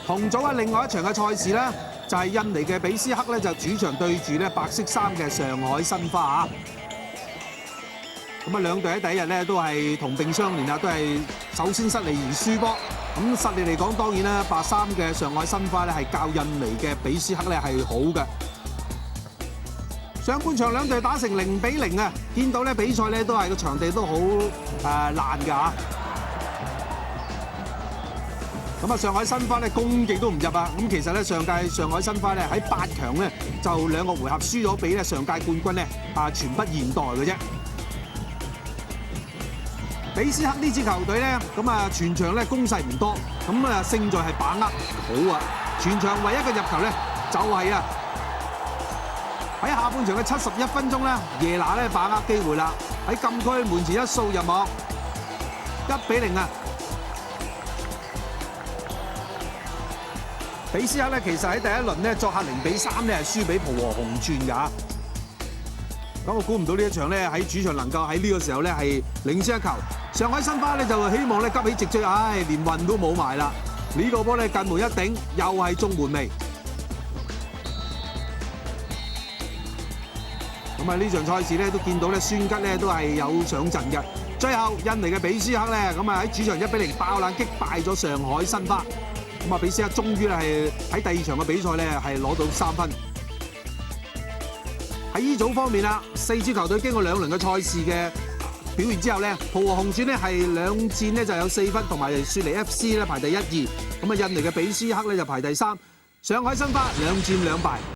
同組另外一場嘅賽事咧，就係印尼嘅比斯克咧就主場對住咧白色衫嘅上海申花啊。咁啊，兩隊喺第一日咧都係同病相憐啊，都係首先失利而輸波。咁實力嚟講，當然啦，白衫嘅上海申花咧係較印尼嘅比斯克咧係好嘅。上半場兩隊打成0-0啊，見到咧比賽咧都係個場地都好爛㗎嚇。咁啊，上海申花咧攻擊都唔入啊！咁其實咧上屆上海申花咧喺8強咧就2個回合輸咗俾咧上屆冠軍咧全不現代嘅啫。比斯克呢支球隊咧，咁啊全場咧攻勢唔多，咁啊勝在係把握好啊！全場唯一嘅入球咧就係喺下半場嘅71分鐘咧，耶拿咧把握機會啦，喺禁區門前一掃入網，1-0啊！比斯克咧其實喺第一輪咧作客0-3咧係輸俾浦和紅鑽㗎。咁我估唔到呢一場咧喺主場能夠喺呢個時候咧係領先一球。上海申花咧就希望咧急起直追，連運都冇埋啦。呢個波咧近門一頂，又係中門楣。咁啊呢場賽事咧都見到咧孫吉咧都係有上陣嘅。最後印尼嘅比斯克咧咁啊喺主場1-0爆冷擊敗咗上海申花。咁啊比斯克終於咧係喺第二場嘅比賽咧係攞到3分。喺 E 組方面啦，4支球隊經過2輪嘅賽事嘅表現之後咧，浦和紅鑽咧係2戰咧就有4分，同埋雪梨 FC 咧排第1、2。咁啊印尼嘅比斯克咧就排第3，上海申花2戰2敗。